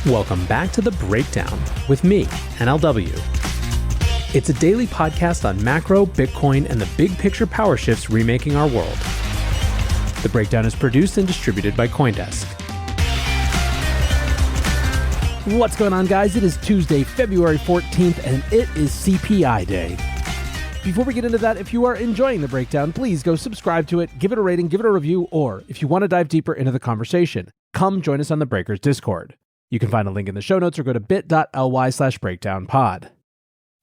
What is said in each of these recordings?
Welcome back to The Breakdown with me, NLW. It's a daily podcast on macro, Bitcoin, and the big picture power shifts remaking our world. The Breakdown is produced and distributed by CoinDesk. What's going on, guys? It is Tuesday, February 14th, and it is CPI Day. Before we get into that, if you are enjoying The Breakdown, please go subscribe to it, give it a rating, give it a review, or if you want to dive deeper into the conversation, come join us on the Breakers Discord. You can find a link in the show notes or go to bit.ly/breakdownpod.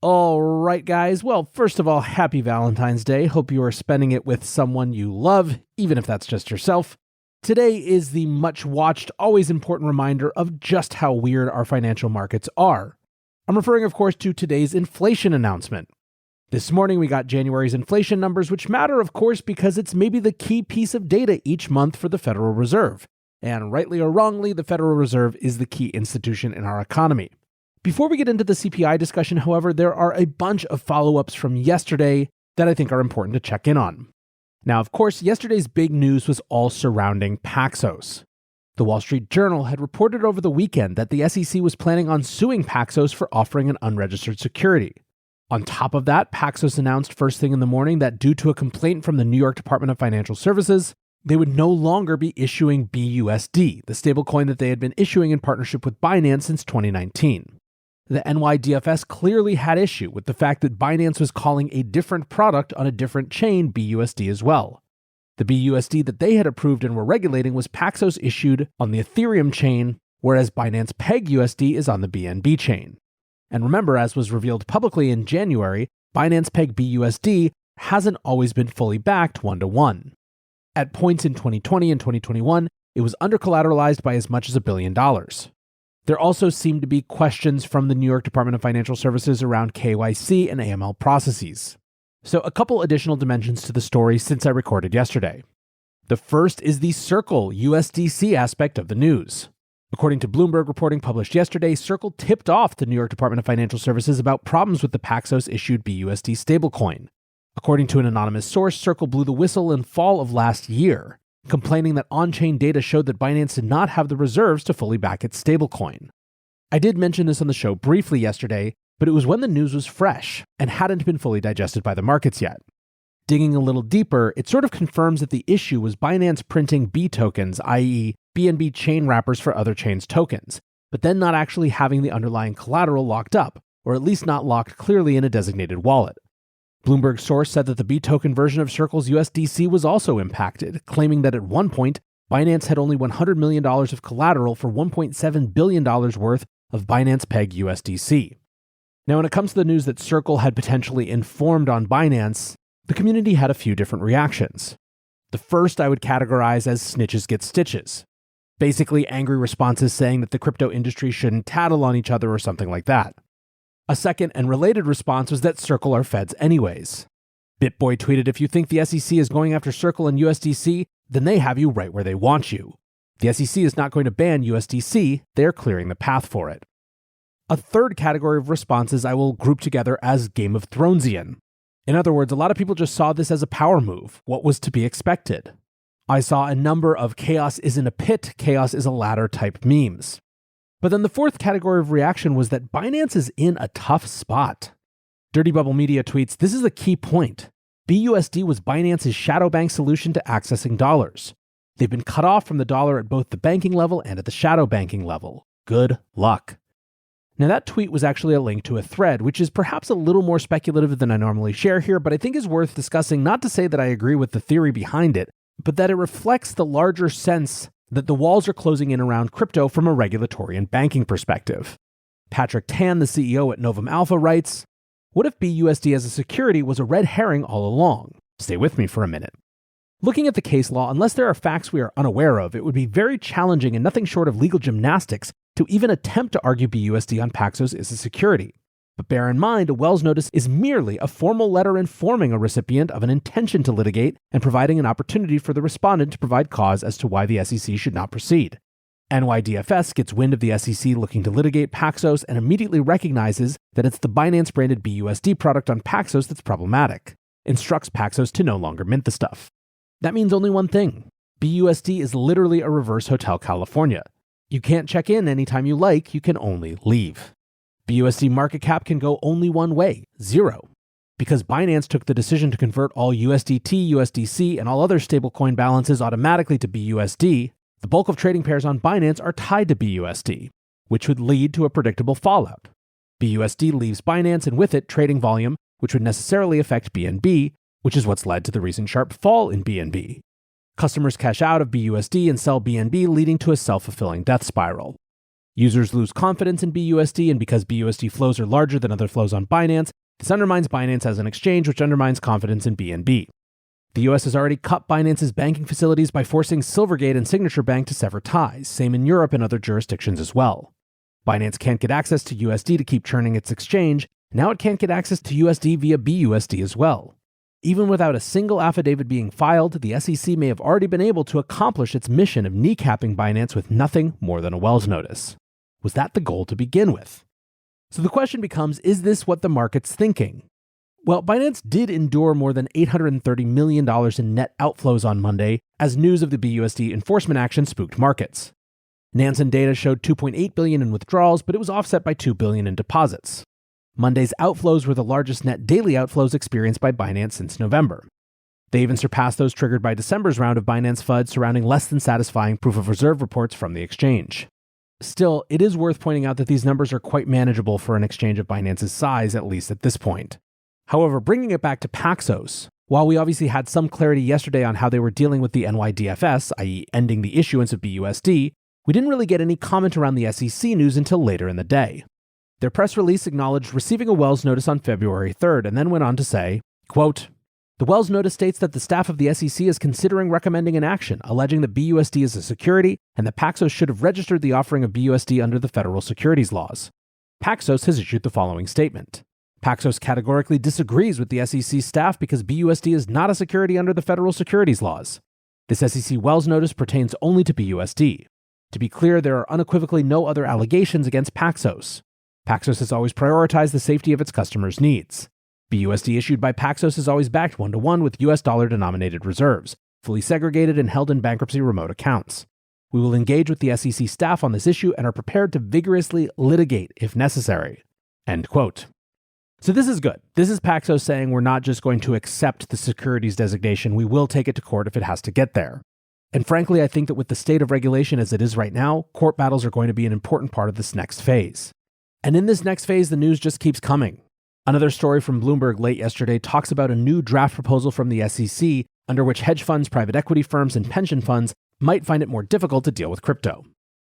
All right, guys. Well, first of all, happy Valentine's Day. Hope you are spending it with someone you love, even if that's just yourself. Today is the much-watched, always important reminder of just how weird our financial markets are. I'm referring, of course, to today's inflation announcement. This morning, we got January's inflation numbers, which matter, of course, because it's maybe the key piece of data each month for the Federal Reserve. And rightly or wrongly, the Federal Reserve is the key institution in our economy. Before we get into the CPI discussion, however, there are a bunch of follow-ups from yesterday that I think are important to check in on. Now, of course, yesterday's big news was all surrounding Paxos. The Wall Street Journal had reported over the weekend that the SEC was planning on suing Paxos for offering an unregistered security. On top of that, Paxos announced first thing in the morning that due to a complaint from the New York Department of Financial Services, they would no longer be issuing BUSD, the stablecoin that they had been issuing in partnership with Binance since 2019. The NYDFS clearly had issue with the fact that Binance was calling a different product on a different chain BUSD as well. The BUSD that they had approved and were regulating was Paxos issued on the Ethereum chain, whereas Binance Peg USD is on the BNB chain. And remember, as was revealed publicly in January, Binance Peg BUSD hasn't always been fully backed one-to-one. At points in 2020 and 2021, it was under-collateralized by as much as $1 billion. There also seemed to be questions from the New York Department of Financial Services around KYC and AML processes. So a couple additional dimensions to the story since I recorded yesterday. The first is the Circle USDC aspect of the news. According to Bloomberg reporting published yesterday, Circle tipped off the New York Department of Financial Services about problems with the Paxos-issued BUSD stablecoin. According to an anonymous source, Circle blew the whistle in fall of last year, complaining that on-chain data showed that Binance did not have the reserves to fully back its stablecoin. I did mention this on the show briefly yesterday, but it was when the news was fresh and hadn't been fully digested by the markets yet. Digging a little deeper, it sort of confirms that the issue was Binance printing B tokens, i.e. BNB chain wrappers for other chains' tokens, but then not actually having the underlying collateral locked up, or at least not locked clearly in a designated wallet. Bloomberg's source said that the B token version of Circle's USDC was also impacted, claiming that at one point, Binance had only $100 million of collateral for $1.7 billion worth of Binance Peg USDC. Now, when it comes to the news that Circle had potentially informed on Binance, the community had a few different reactions. The first I would categorize as snitches get stitches. Basically, angry responses saying that the crypto industry shouldn't tattle on each other or something like that. A second and related response was that Circle are feds anyways. BitBoy tweeted, "If you think the SEC is going after Circle and USDC, then they have you right where they want you. The SEC is not going to ban USDC, they are clearing the path for it." A third category of responses I will group together as Game of Thronesian. In other words, a lot of people just saw this as a power move, what was to be expected. I saw a number of chaos isn't a pit, chaos is a ladder type memes. But then the fourth category of reaction was that Binance is in a tough spot. Dirty Bubble Media tweets, "This is a key point. BUSD was Binance's shadow bank solution to accessing dollars. They've been cut off from the dollar at both the banking level and at the shadow banking level. Good luck." Now that tweet was actually a link to a thread, which is perhaps a little more speculative than I normally share here, but I think is worth discussing, not to say that I agree with the theory behind it, but that it reflects the larger sense that the walls are closing in around crypto from a regulatory and banking perspective. Patrick Tan, the CEO at Novum Alpha, writes, "What if BUSD as a security was a red herring all along? Stay with me for a minute. Looking at the case law, unless there are facts we are unaware of, it would be very challenging and nothing short of legal gymnastics to even attempt to argue BUSD on Paxos is a security. But bear in mind, a Wells notice is merely a formal letter informing a recipient of an intention to litigate and providing an opportunity for the respondent to provide cause as to why the SEC should not proceed. NYDFS gets wind of the SEC looking to litigate Paxos and immediately recognizes that it's the Binance-branded BUSD product on Paxos that's problematic, instructs Paxos to no longer mint the stuff. That means only one thing. BUSD is literally a reverse Hotel California. You can't check in anytime you like, you can only leave. BUSD market cap can go only one way, zero. Because Binance took the decision to convert all USDT, USDC, and all other stablecoin balances automatically to BUSD, the bulk of trading pairs on Binance are tied to BUSD, which would lead to a predictable fallout. BUSD leaves Binance and with it trading volume, which would necessarily affect BNB, which is what's led to the recent sharp fall in BNB. Customers cash out of BUSD and sell BNB, leading to a self-fulfilling death spiral. Users lose confidence in BUSD, and because BUSD flows are larger than other flows on Binance, this undermines Binance as an exchange, which undermines confidence in BNB. The US has already cut Binance's banking facilities by forcing Silvergate and Signature Bank to sever ties, same in Europe and other jurisdictions as well. Binance can't get access to USD to keep churning its exchange, now it can't get access to USD via BUSD as well. Even without a single affidavit being filed, the SEC may have already been able to accomplish its mission of kneecapping Binance with nothing more than a Wells notice. Was that the goal to begin with? So the question becomes, is this what the market's thinking? Well, Binance did endure more than $830 million in net outflows on Monday as news of the BUSD enforcement action spooked markets. Nansen data showed $2.8 billion in withdrawals, but it was offset by $2 billion in deposits. Monday's outflows were the largest net daily outflows experienced by Binance since November. They even surpassed those triggered by December's round of Binance FUD surrounding less than satisfying proof of reserve reports from the exchange. Still, it is worth pointing out that these numbers are quite manageable for an exchange of Binance's size, at least at this point. However, bringing it back to Paxos, while we obviously had some clarity yesterday on how they were dealing with the NYDFS, i.e. ending the issuance of BUSD, we didn't really get any comment around the SEC news until later in the day. Their press release acknowledged receiving a Wells notice on February 3rd and then went on to say, quote, "The Wells notice states that the staff of the SEC is considering recommending an action, alleging that BUSD is a security and that Paxos should have registered the offering of BUSD under the federal securities laws. Paxos has issued the following statement. Paxos categorically disagrees with the SEC staff because BUSD is not a security under the federal securities laws. This SEC Wells notice pertains only to BUSD. To be clear, there are unequivocally no other allegations against Paxos. Paxos has always prioritized the safety of its customers' needs. BUSD issued by Paxos is always backed one-to-one with US dollar-denominated reserves, fully segregated and held in bankruptcy remote accounts. We will engage with the SEC staff on this issue and are prepared to vigorously litigate if necessary." End quote. So this is good. This is Paxos saying we're not just going to accept the securities designation, we will take it to court if it has to get there. And frankly, I think that with the state of regulation as it is right now, court battles are going to be an important part of this next phase. And in this next phase, the news just keeps coming. Another story from Bloomberg late yesterday talks about a new draft proposal from the SEC under which hedge funds, private equity firms, and pension funds might find it more difficult to deal with crypto.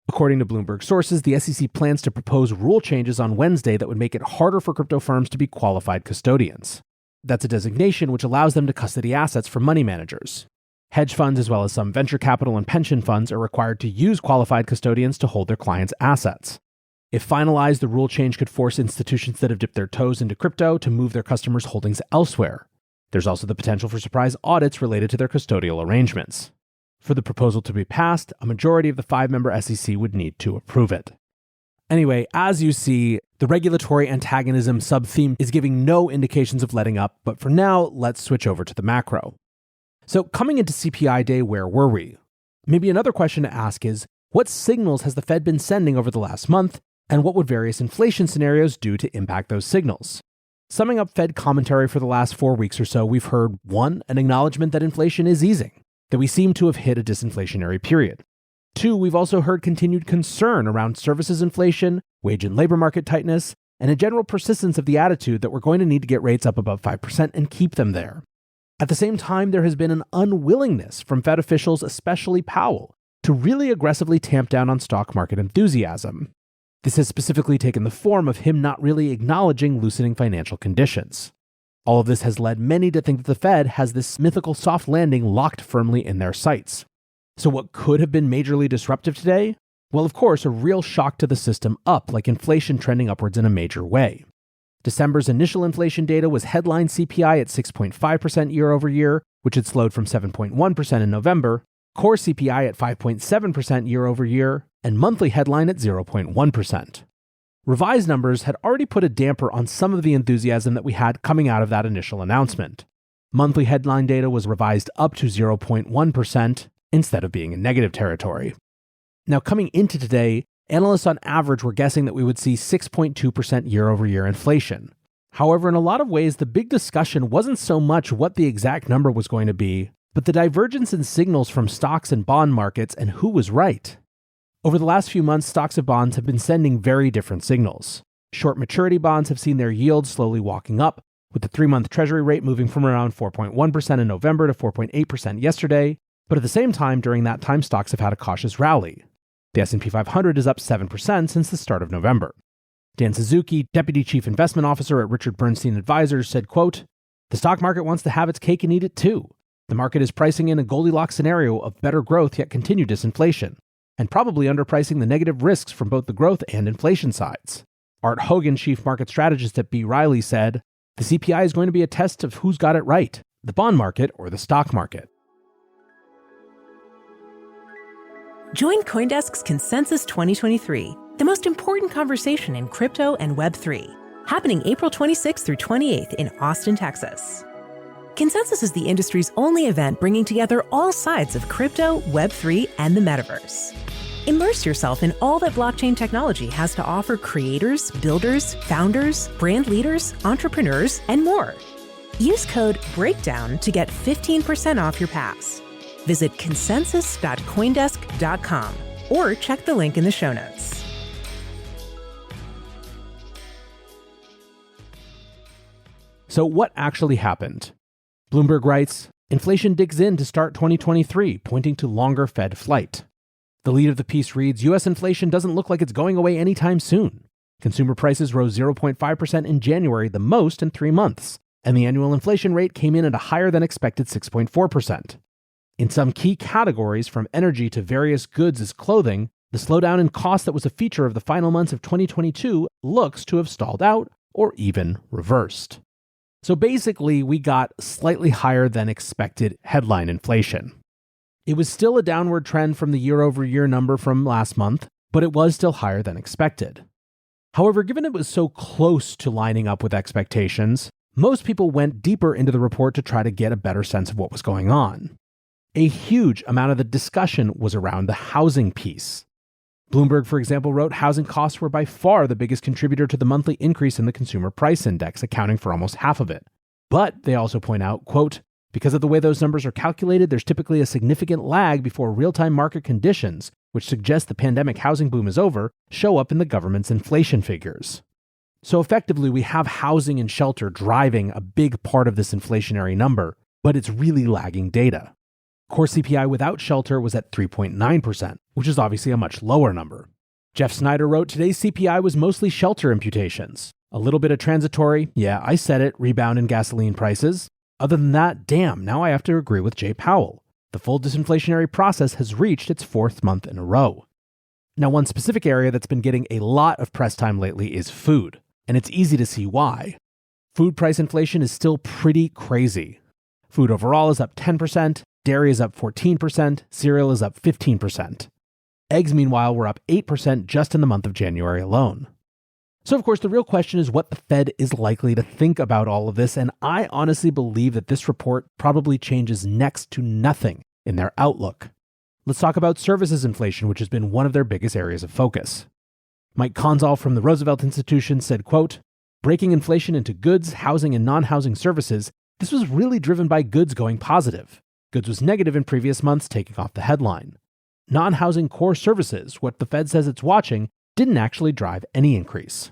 According to Bloomberg sources, the SEC plans to propose rule changes on Wednesday that would make it harder for crypto firms to be qualified custodians. That's a designation which allows them to custody assets for money managers. Hedge funds, as well as some venture capital and pension funds, are required to use qualified custodians to hold their clients' assets. If finalized, the rule change could force institutions that have dipped their toes into crypto to move their customers' holdings elsewhere. There's also the potential for surprise audits related to their custodial arrangements. For the proposal to be passed, a majority of the 5-member SEC would need to approve it. Anyway, as you see, the regulatory antagonism sub-theme is giving no indications of letting up, but for now, let's switch over to the macro. So coming into CPI day, where were we? Maybe another question to ask is, what signals has the Fed been sending over the last month? And what would various inflation scenarios do to impact those signals? Summing up Fed commentary for the last 4 weeks or so, we've heard 1, an acknowledgement that inflation is easing, that we seem to have hit a disinflationary period. 2, we've also heard continued concern around services inflation, wage and labor market tightness, and a general persistence of the attitude that we're going to need to get rates up above 5% and keep them there. At the same time, there has been an unwillingness from Fed officials, especially Powell, to really aggressively tamp down on stock market enthusiasm. This has specifically taken the form of him not really acknowledging loosening financial conditions. All of this has led many to think that the Fed has this mythical soft landing locked firmly in their sights. So what could have been majorly disruptive today? Well, of course, a real shock to the system up, like inflation trending upwards in a major way. December's initial inflation data was headline CPI at 6.5% year over year, which had slowed from 7.1% in November, core CPI at 5.7% year over year, and monthly headline at 0.1%. Revised numbers had already put a damper on some of the enthusiasm that we had coming out of that initial announcement. Monthly headline data was revised up to 0.1% instead of being in negative territory. Now, coming into today, analysts on average were guessing that we would see 6.2% year-over-year inflation. However, in a lot of ways, the big discussion wasn't so much what the exact number was going to be, but the divergence in signals from stocks and bond markets and who was right. Over the last few months, stocks and bonds have been sending very different signals. Short maturity bonds have seen their yields slowly walking up, with the 3-month Treasury rate moving from around 4.1% in November to 4.8% yesterday, but at the same time, during that time, stocks have had a cautious rally. The S&P 500 is up 7% since the start of November. Dan Suzuki, Deputy Chief Investment Officer at Richard Bernstein Advisors, said, quote, "The stock market wants to have its cake and eat it too. The market is pricing in a Goldilocks scenario of better growth yet continued disinflation, and probably underpricing the negative risks from both the growth and inflation sides." Art Hogan, Chief Market Strategist at B. Riley, said, "The CPI is going to be a test of who's got it right, the bond market or the stock market." Join CoinDesk's Consensus 2023, the most important conversation in crypto and Web3, happening April 26th through 28th in Austin, Texas. Consensus is the industry's only event bringing together all sides of crypto, Web3, and the metaverse. Immerse yourself in all that blockchain technology has to offer creators, builders, founders, brand leaders, entrepreneurs, and more. Use code BREAKDOWN to get 15% off your pass. Visit consensus.coindesk.com or check the link in the show notes. So what actually happened? Bloomberg writes, inflation digs in to start 2023, pointing to longer Fed flight. The lead of the piece reads, U.S. inflation doesn't look like it's going away anytime soon. Consumer prices rose 0.5% in January, the most in 3 months, and the annual inflation rate came in at a higher than expected 6.4%. In some key categories, from energy to various goods as clothing, the slowdown in cost that was a feature of the final months of 2022 looks to have stalled out or even reversed. So basically, we got slightly higher than expected headline inflation. It was still a downward trend from the year-over-year number from last month, but it was still higher than expected. However, given it was so close to lining up with expectations, most people went deeper into the report to try to get a better sense of what was going on. A huge amount of the discussion was around the housing piece. Bloomberg, for example, wrote housing costs were by far the biggest contributor to the monthly increase in the consumer price index, accounting for almost half of it. But they also point out, quote, because of the way those numbers are calculated, there's typically a significant lag before real-time market conditions, which suggest the pandemic housing boom is over, show up in the government's inflation figures. So effectively, we have housing and shelter driving a big part of this inflationary number, but it's really lagging data. Core CPI without shelter was at 3.9%, which is obviously a much lower number. Jeff Snyder wrote, today's CPI was mostly shelter imputations. A little bit of transitory, yeah, I said it, rebound in gasoline prices. Other than that, damn, now I have to agree with Jay Powell. The full disinflationary process has reached its 4th month in a row. Now, one specific area that's been getting a lot of press time lately is food, and it's easy to see why. Food price inflation is still pretty crazy. Food overall is up 10%, dairy is up 14%, cereal is up 15%. Eggs, meanwhile, were up 8% just in the month of January alone. So, of course, the real question is what the Fed is likely to think about all of this, and I honestly believe that this report probably changes next to nothing in their outlook. Let's talk about services inflation, which has been one of their biggest areas of focus. Mike Konzal from the Roosevelt Institution said, quote, breaking inflation into goods, housing, and non-housing services, this was really driven by goods going positive. Goods was negative in previous months, taking off the headline. Non-housing core services, what the Fed says it's watching, didn't actually drive any increase.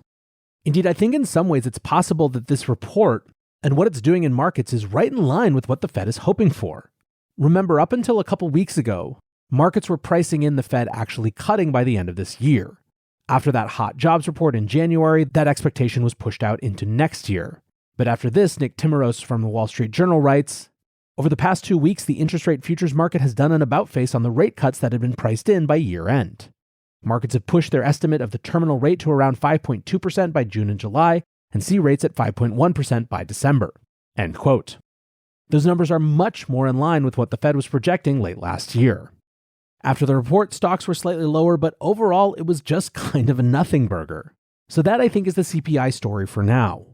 Indeed, I think in some ways it's possible that this report and what it's doing in markets is right in line with what the Fed is hoping for. Remember, up until a couple weeks ago, markets were pricing in the Fed actually cutting by the end of this year. After that hot jobs report in January, that expectation was pushed out into next year. But after this, Nick Timiraos from the Wall Street Journal writes, over the past 2 weeks, the interest rate futures market has done an about-face on the rate cuts that had been priced in by year-end. Markets have pushed their estimate of the terminal rate to around 5.2% by June and July, and see rates at 5.1% by December. End quote. Those numbers are much more in line with what the Fed was projecting late last year. After the report, stocks were slightly lower, but overall, it was just kind of a nothing burger. So that, I think, is the CPI story for now.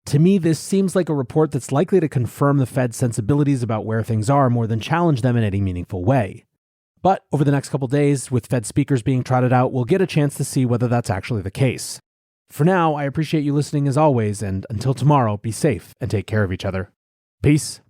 To me, this seems like a report that's likely to confirm the Fed's sensibilities about where things are more than challenge them in any meaningful way. But over the next couple days, with Fed speakers being trotted out, we'll get a chance to see whether that's actually the case. For now, I appreciate you listening as always, and until tomorrow, be safe and take care of each other. Peace.